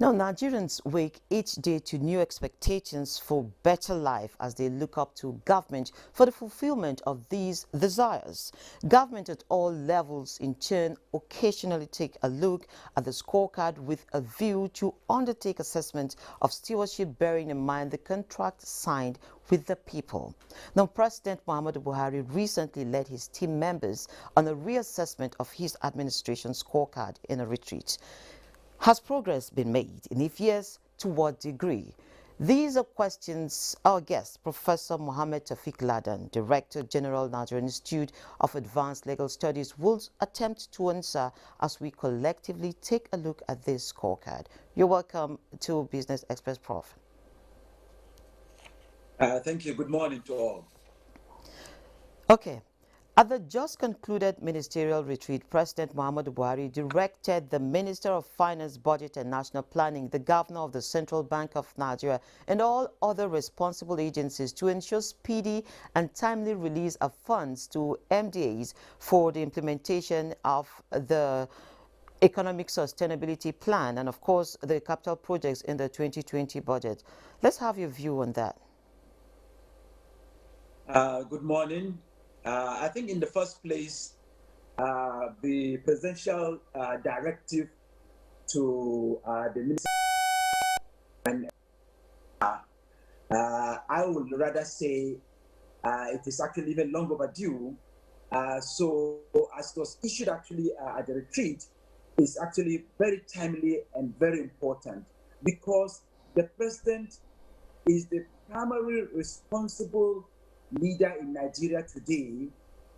Now, Nigerians wake each day to new expectations for better life as they look up to government for the fulfillment of these desires. Government at all levels, in turn, occasionally take a look at the scorecard with a view to undertake assessment of stewardship, bearing in mind the contract signed with the people. Now, President Muhammad Buhari recently led his team members on a reassessment of his administration scorecard in a retreat. Has progress been made? And if yes, to what degree? These are questions our guest, Professor Muhammed Tawfiq Ladan, Director General, Nigerian Institute of Advanced Legal Studies, will attempt to answer as we collectively take a look at this scorecard. You're welcome to Business Express, Prof. Thank you. Good morning to all. Okay. At the just concluded ministerial retreat, President Muhammadu Buhari directed the Minister of Finance, Budget and National Planning, the Governor of the Central Bank of Nigeria, and all other responsible agencies to ensure speedy and timely release of funds to MDAs for the implementation of the Economic Sustainability Plan and, of course, the capital projects in the 2020 budget. Let's have your view on that. Good morning. I think in the first place, the presidential directive to the minister, and I would rather say it is actually even long overdue. So as it was issued actually at the retreat, is actually very timely and very important because the president is the primary responsible leader in Nigeria today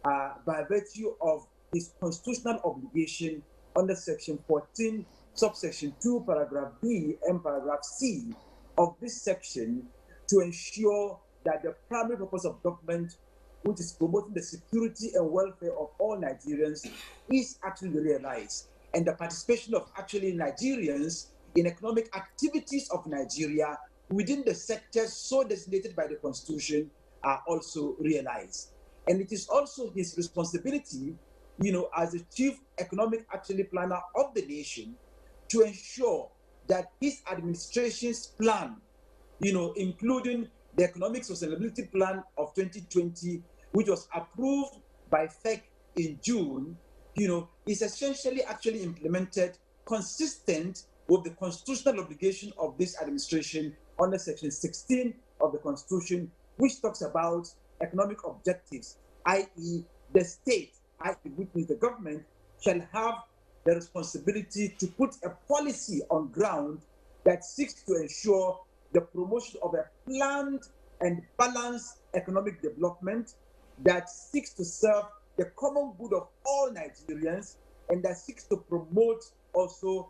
by virtue of his constitutional obligation under Section 14, subsection 2, paragraph B and paragraph C of this section to ensure that the primary purpose of government, which is promoting the security and welfare of all Nigerians, is actually realized. And the participation of actually Nigerians in economic activities of Nigeria within the sectors so designated by the Constitution are also realized. And it is also his responsibility, as the chief economic actually planner of the nation, to ensure that his administration's plan, including the Economic Sustainability Plan of 2020, which was approved by FEC in June, is essentially actually implemented consistent with the constitutional obligation of this administration under Section 16 of the Constitution, which talks about economic objectives, i.e., the state, i.e., which means the government, shall have the responsibility to put a policy on ground that seeks to ensure the promotion of a planned and balanced economic development that seeks to serve the common good of all Nigerians and that seeks to promote also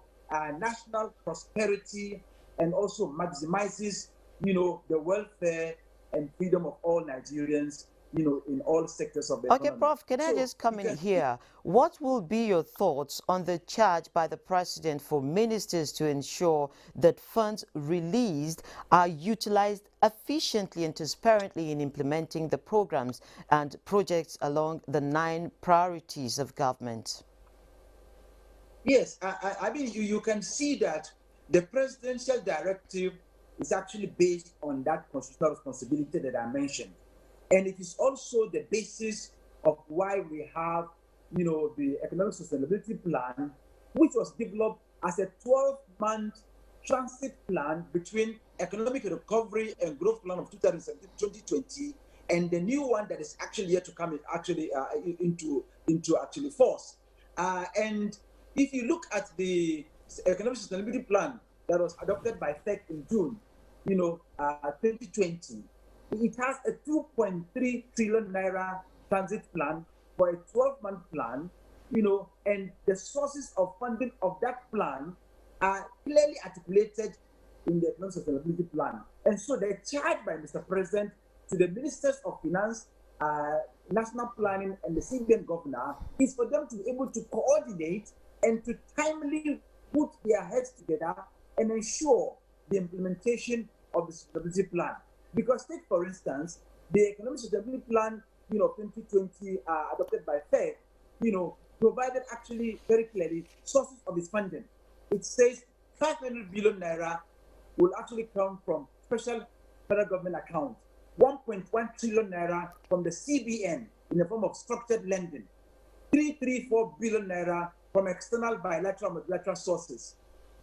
national prosperity and also maximizes, the welfare and freedom of all Nigerians, in all sectors of the Okay, economy. Prof, can I So just come you in can here? What will be your thoughts on the charge by the president for ministers to ensure that funds released are utilized efficiently and transparently in implementing the programs and projects along the 9 priorities of government? Yes, I mean, you can see that the presidential directive is actually based on that constitutional responsibility that I mentioned. And it is also the basis of why we have, the Economic Sustainability Plan, which was developed as a 12-month transit plan between Economic Recovery and Growth Plan of 2017-2020 and the new one that is actually yet to come in, actually into actually force. And if you look at the Economic Sustainability Plan that was adopted by FEC in June, 2020, it has a 2.3 trillion naira transit plan for a 12-month plan, and the sources of funding of that plan are clearly articulated in the Economic Sustainability Plan. And so the charge by Mr. President to the Ministers of Finance, National Planning, and the CBN Governor is for them to be able to coordinate and to timely put their heads together and ensure the implementation of the sustainability plan. Because take, for instance, the Economic Sustainability Plan, 2020, adopted by FED, provided actually very clearly sources of its funding. It says 500 billion naira will actually come from special federal government account, 1.1 trillion naira from the CBN in the form of structured lending, 334 billion naira from external bilateral and multilateral sources,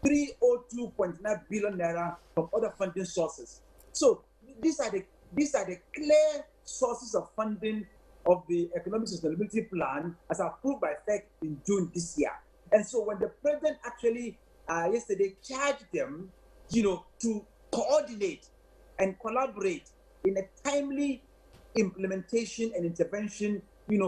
302.9 billion naira from other funding sources. So these are the clear sources of funding of the Economic Sustainability Plan as approved by FEC in June this year. And so when the president actually yesterday charged them, to coordinate and collaborate in a timely implementation and intervention,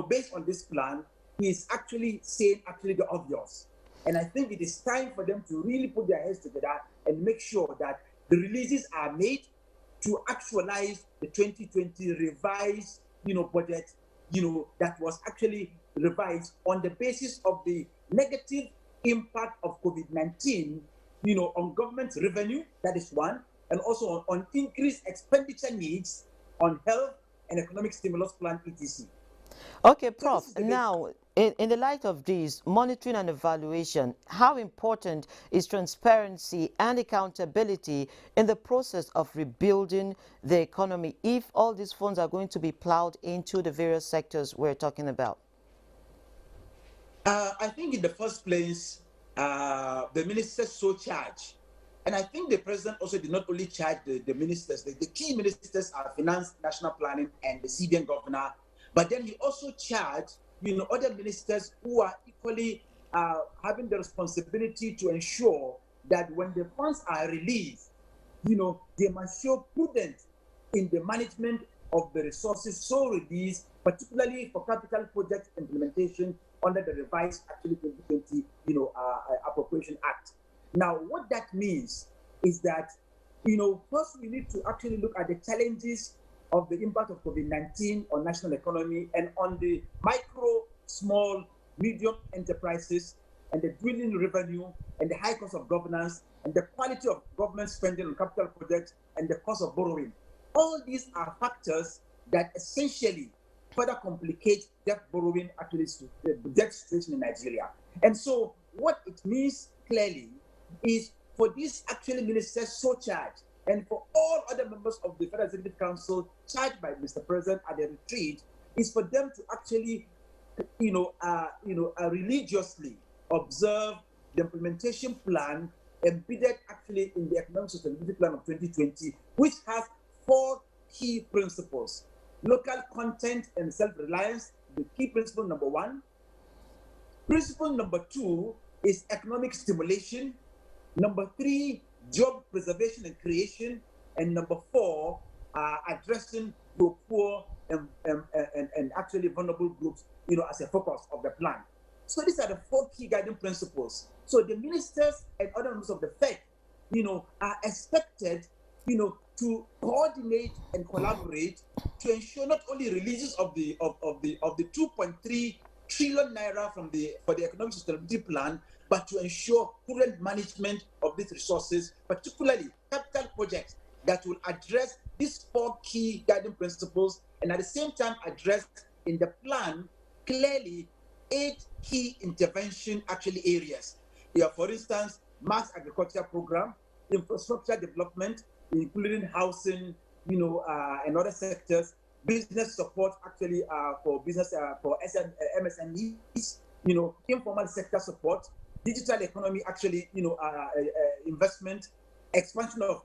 based on this plan, he is actually saying the obvious. And I think it is time for them to really put their heads together and make sure that the releases are made to actualize the 2020 revised, budget, that was actually revised on the basis of the negative impact of COVID-19, on government revenue, that is one, and also on increased expenditure needs on health and economic stimulus plan, etc. Okay, Prof. Now, in the light of this, monitoring and evaluation, how important is transparency and accountability in the process of rebuilding the economy if all these funds are going to be plowed into the various sectors we're talking about? I think in the first place, the ministers so charged. And I think the president also did not only charge the ministers, the key ministers are finance, national planning, and the CBN governor. But then he also charged, other ministers who are equally having the responsibility to ensure that when the funds are released, they must show prudence in the management of the resources so released, particularly for capital project implementation under the revised 2020 Appropriation Act. Now, what that means is that first we need to actually look at the challenges of the impact of COVID-19 on national economy and on the micro, small, medium enterprises and the dwindling revenue and the high cost of governance and the quality of government spending on capital projects and the cost of borrowing. All these are factors that essentially further complicate debt borrowing, the debt situation in Nigeria. And so what it means clearly is for these ministers so charged and for all other members of the Federal Executive Council charged by Mr. President at the retreat is for them to actually, religiously observe the implementation plan embedded in the Economic Sustainability Plan of 2020, which has 4 key principles. Local content and self-reliance, the key principle number 1. Principle number 2 is economic stimulation. Number 3, job preservation and creation. And number 4, addressing the poor and actually vulnerable groups, as a focus of the plan. So these are the 4 key guiding principles. So the ministers and other members of the FEC, are expected, to coordinate and collaborate to ensure not only releases of the 2.3 trillion naira for the Economic Sustainability Plan, but to ensure prudent management of these resources, particularly capital projects that will address these 4 key guiding principles, and at the same time address in the plan clearly 8 key intervention areas. For instance, mass agriculture program, infrastructure development, including housing, and other sectors, business support for business for MSMEs, informal sector support, digital economy investment, expansion of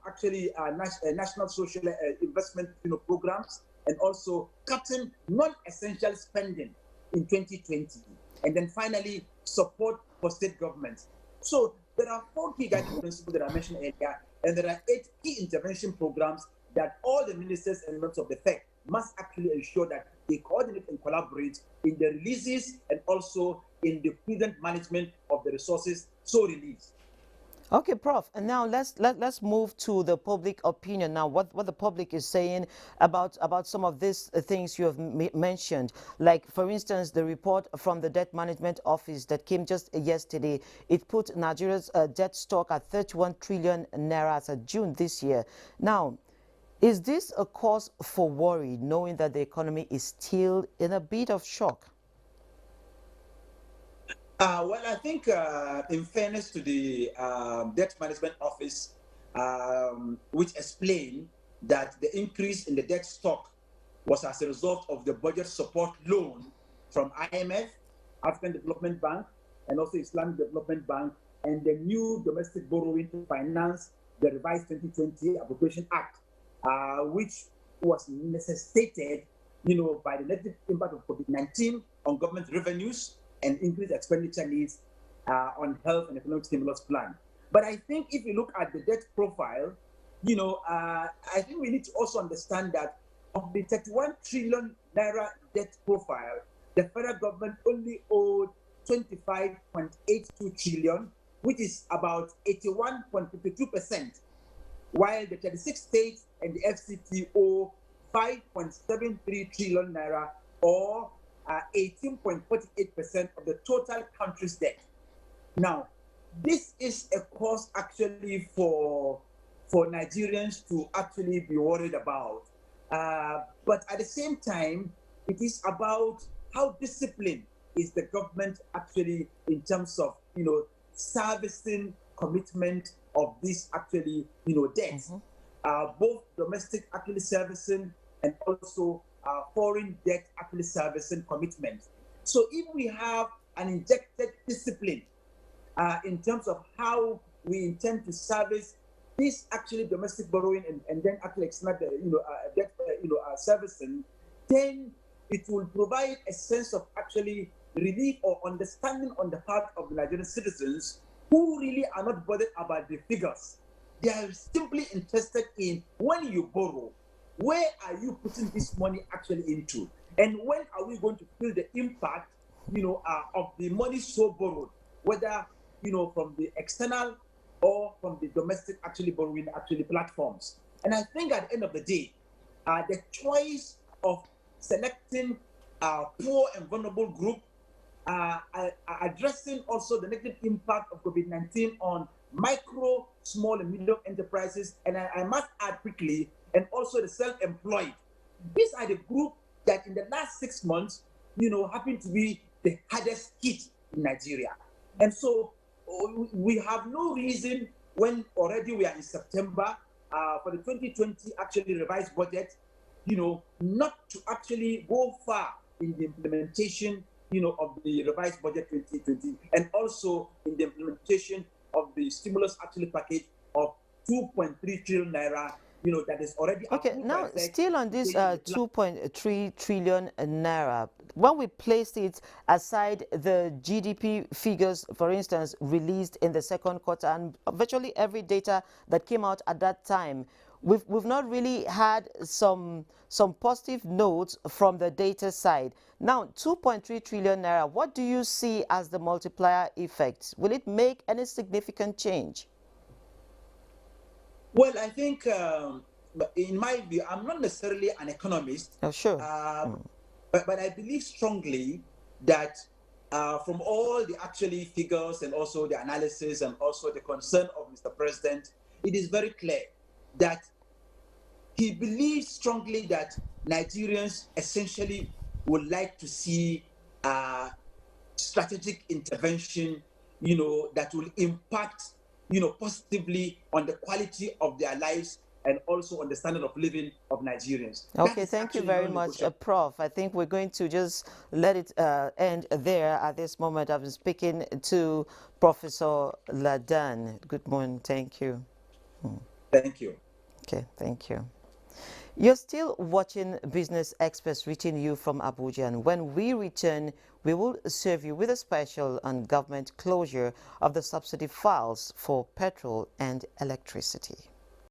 national social investment programs, and also cutting non-essential spending in 2020, and then finally support for state governments. So there are 4 key guiding principles that I mentioned earlier, and there are 8 key intervention programs that all the ministers and members of the FEC must actually ensure that they coordinate and collaborate in the releases and also in the prudent management of the resources so released. Okay, Prof. And now let's move to the public opinion. Now, what the public is saying about some of these things you have mentioned, like for instance, the report from the Debt Management Office that came just yesterday. It put Nigeria's debt stock at 31 trillion naira as of June this year. Now, is this a cause for worry, knowing that the economy is still in a bit of shock? Well, I think in fairness to the Debt Management Office, which explained that the increase in the debt stock was as a result of the budget support loan from IMF, African Development Bank, and also Islamic Development Bank, and the new domestic borrowing to finance the revised 2020 Appropriation Act, which was necessitated, by the negative impact of COVID-19 on government revenues and increased expenditure needs on health and economic stimulus plan. But I think if you look at the debt profile, I think we need to also understand that of the 31 trillion naira debt profile, the federal government only owed 25.82 trillion, which is about 81.52%, while the 36 states and the FCT owe 5.73 trillion naira, or 18.48% of the total country's debt. Now, this is a cause actually for Nigerians to actually be worried about. But at the same time, it is about how disciplined is the government actually in terms of servicing commitment of this actually debts, both domestic actually servicing and also foreign debt actually servicing commitment. So if we have an injected discipline in terms of how we intend to service this actually domestic borrowing and then actually extend the debt servicing, then it will provide a sense of actually relief or understanding on the part of the Nigerian citizens who really are not bothered about the figures. They are simply interested in, when you borrow, where are you putting this money actually into, and when are we going to feel the impact of the money so borrowed, whether from the external or from the domestic actually borrowing actually platforms. And I think at the end of the day, the choice of selecting poor and vulnerable group, addressing also the negative impact of COVID-19 on micro, small, and medium enterprises, and I must add quickly, and also the self-employed. These are the group that in the last 6 months, happen to be the hardest hit in Nigeria. And so we have no reason, when already we are in September, for the 2020 actually revised budget, not to actually go far in the implementation, of the revised budget 2020, and also in the implementation of the stimulus actually package of 2.3 trillion naira, that is already Okay, now still on this 2.3 trillion naira, when we placed it aside the GDP figures, for instance, released in the second quarter, and virtually every data that came out at that time, we've not really had some positive notes from the data side. Now, 2.3 trillion naira, what do you see as the multiplier effect? Will it make any significant change? Well, I think, in my view, I'm not necessarily an economist. Oh, sure. But I believe strongly that from all the actually figures and also the analysis and also the concern of Mr. President, it is very clear that he believes strongly that Nigerians essentially would like to see strategic intervention, that will impact, positively on the quality of their lives and also on the standard of living of Nigerians. Okay, thank you very much, Prof. I think we're going to just let it end there at this moment. I've been speaking to Professor Ladan. Good morning. Thank you. Thank you. Okay, thank you. You're still watching Business Express reaching you from Abuja, and when we return, we will serve you with a special on government closure of the subsidy files for petrol and electricity.